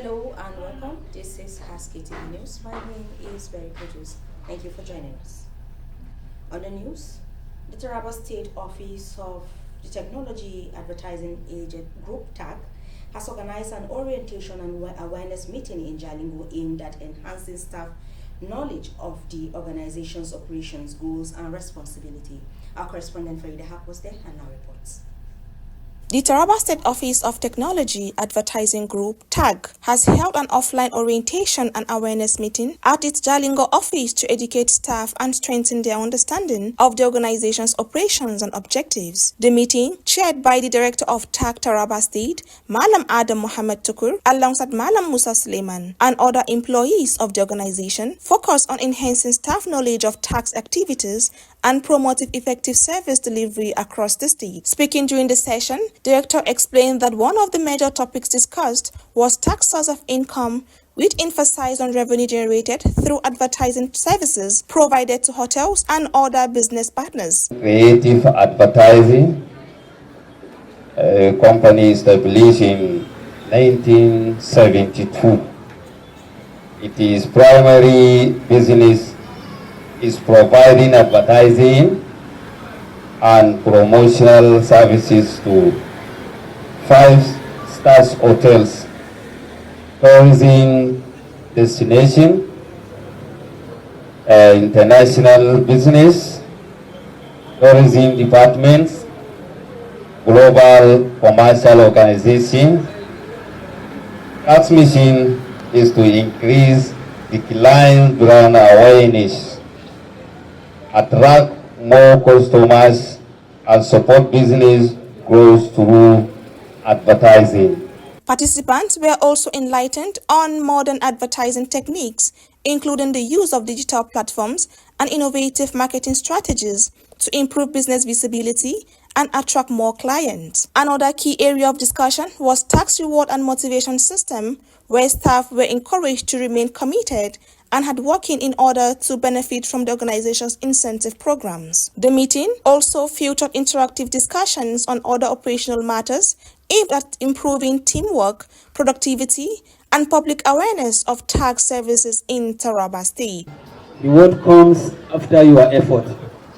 Hello and welcome. This is Husky TV News. My name is Berry Produce. Thank you for joining us. On the news, the Taraba State Office of the Technology Advertising Agent Group TAG has organized an orientation and awareness meeting in Jalingo aimed at enhancing staff knowledge of the organization's operations, goals, and responsibility. Our correspondent Farida Haq was there and now reports. The Taraba State Office of Technology Advertising Group TAG has held an offline orientation and awareness meeting at its Jalingo office to educate staff and strengthen their understanding of the organization's operations and objectives. The meeting, chaired by the Director of TAG Taraba State, Malam Adam Mohammed Tukur, alongside Malam Musa Suleiman and other employees of the organization, focused on enhancing staff knowledge of TAG's activities and promoting effective service delivery across the state. Speaking during the session, the Director explained that one of the major topics discussed was tax source of income, which emphasized on revenue generated through advertising services provided to hotels and other business partners. Creative Advertising, a company established in 1972. Its primary business is providing advertising and promotional services to 5-star hotels, tourism destination, international business, tourism departments, global commercial organization. Tax mission is to increase the client brand awareness, attract more customers, and support business growth through advertising. Participants were also enlightened on modern advertising techniques, including the use of digital platforms and innovative marketing strategies to improve business visibility and attract more clients. Another key area of discussion was tax reward and motivation system, where staff were encouraged to remain committed and hardworking in order to benefit from the organization's incentive programs. The meeting also featured interactive discussions on other operational matters aimed at improving teamwork, productivity, and public awareness of tax services in Taraba State. Reward comes after your effort.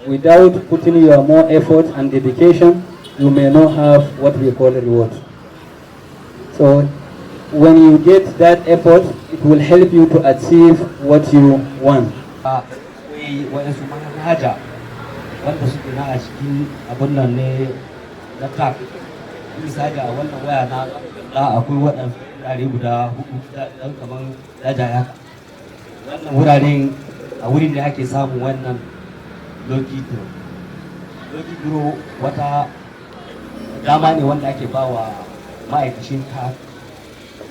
Without putting your more effort and dedication, you may not have what we call a reward. So when you get that effort, it will help you to achieve what you want. Waɗansu manhaja wanda suke na a cikin abin nan ne na tag. Misali a wannan waya na akwai waɗansu wurare guda 4 ɗan kamar dajaya. Wannan wuraren a wurin da ake samun wannan Logi Duro wata dama ne wanda ake bawa ma'aikacin tag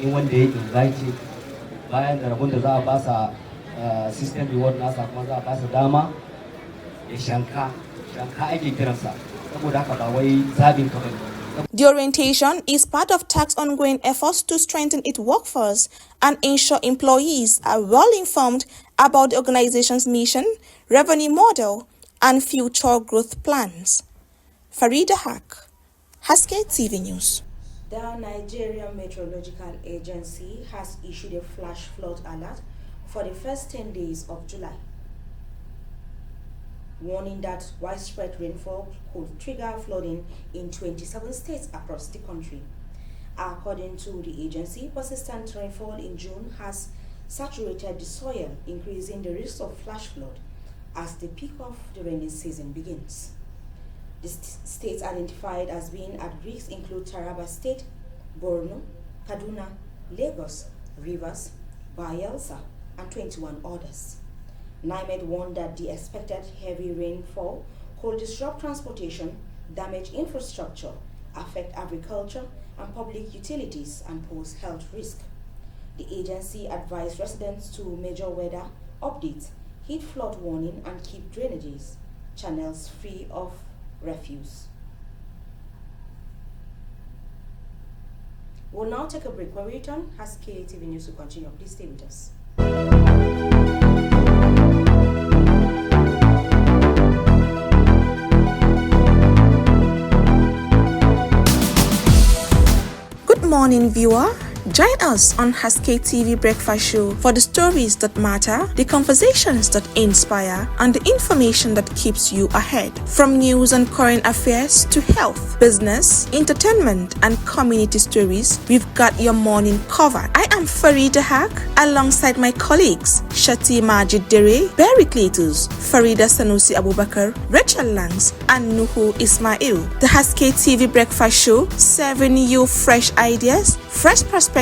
in wanda ya invite bayan da rabon da za a basa system reward nasa kuma za a basa dama ya shanka ake kiransa saboda haka ba wai zabin ka bane. The orientation is part of TAG's ongoing efforts to strengthen its workforce and ensure employees are well informed about the organization's mission, revenue model, and future growth plans. Farida Haq, Husky TV News. The Nigerian Meteorological Agency has issued a flash flood alert for the first 10 days of July, warning that widespread rainfall could trigger flooding in 27 states across the country. According to the agency, persistent rainfall in June has saturated the soil, increasing the risk of flash flood as the peak of the rainy season begins. The states identified as being at risk include Taraba State, Borno, Kaduna, Lagos, Rivers, Bayelsa, and 21 others. NIMED warned that the expected heavy rainfall could disrupt transportation, damage infrastructure, affect agriculture and public utilities, and pose health risk. The agency advised residents to measure weather updates, heat flood warning, and keep drainages channels free of refuse. We'll now take a break. When we return, Husky TV News will continue. Please stay with us. Good morning, viewer. Join us on Haskay TV Breakfast Show for the stories that matter, the conversations that inspire, and the information that keeps you ahead. From news and current affairs to health, business, entertainment, and community stories, we've got your morning covered. I am Farida Haq, alongside my colleagues Shati Majid Dere, Barry Cletus, Farida Sanusi Abubakar, Rachel Langs, and Nuhu Ismail. The Haskay TV Breakfast Show, serving you fresh ideas, fresh perspectives,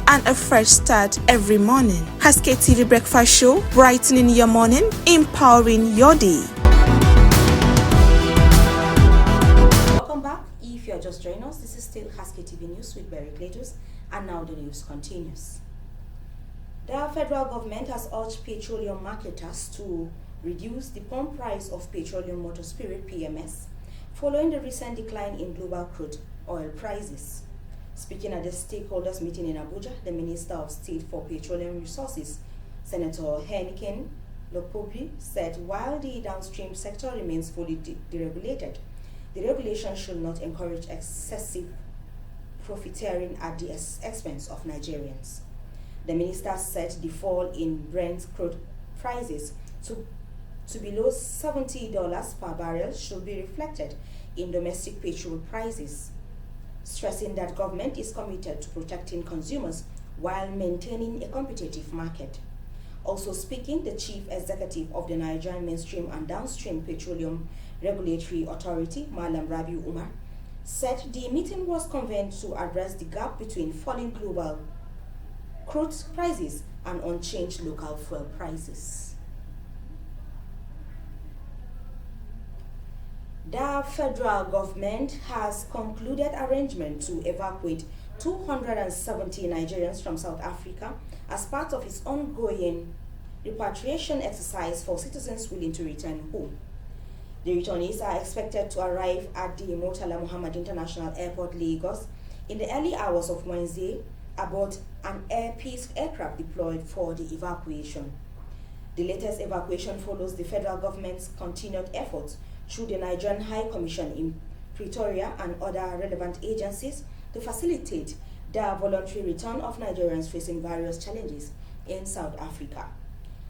and a fresh start every morning. Haskay TV Breakfast Show, brightening your morning, empowering your day. Welcome back. If you are just joining us, this is still Haskay TV News with Barry Cletus, and now the news continues. The federal government has urged petroleum marketers to reduce the pump price of petroleum motor spirit (PMS) following the recent decline in global crude oil prices. Speaking at the stakeholders meeting in Abuja, the Minister of State for Petroleum Resources, Senator Heineken Lokpobi, said while the downstream sector remains fully deregulated, the regulation should not encourage excessive profiteering at the expense of Nigerians. The minister said the fall in Brent crude prices to below $70 per barrel should be reflected in domestic petrol prices, stressing that government is committed to protecting consumers while maintaining a competitive market. Also speaking, the chief executive of the Nigerian Mainstream and Downstream Petroleum Regulatory Authority, Malam Rabiu Umar, said the meeting was convened to address the gap between falling global crude prices and unchanged local fuel prices. The federal government has concluded arrangement to evacuate 270 Nigerians from South Africa as part of its ongoing repatriation exercise for citizens willing to return home. The returnees are expected to arrive at the Murtala Muhammad International Airport, Lagos, in the early hours of Wednesday aboard an Air Peace aircraft deployed for the evacuation. The latest evacuation follows the federal government's continued efforts through the Nigerian High Commission in Pretoria and other relevant agencies to facilitate the voluntary return of Nigerians facing various challenges in South Africa.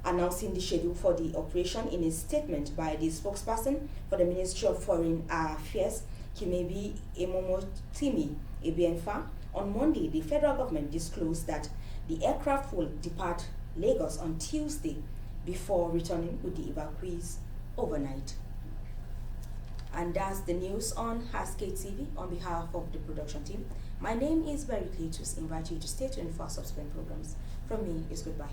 Announcing the schedule for the operation in a statement by the spokesperson for the Ministry of Foreign Affairs, Kimebi Emomotimi Ebienfa, on Monday, the federal government disclosed that the aircraft will depart Lagos on Tuesday before returning with the evacuees overnight. And that's the news on Haskay TV. On behalf of the production team, my name is Barry Cletus. Invite you to stay tuned for our subsequent programs. From me, it's goodbye.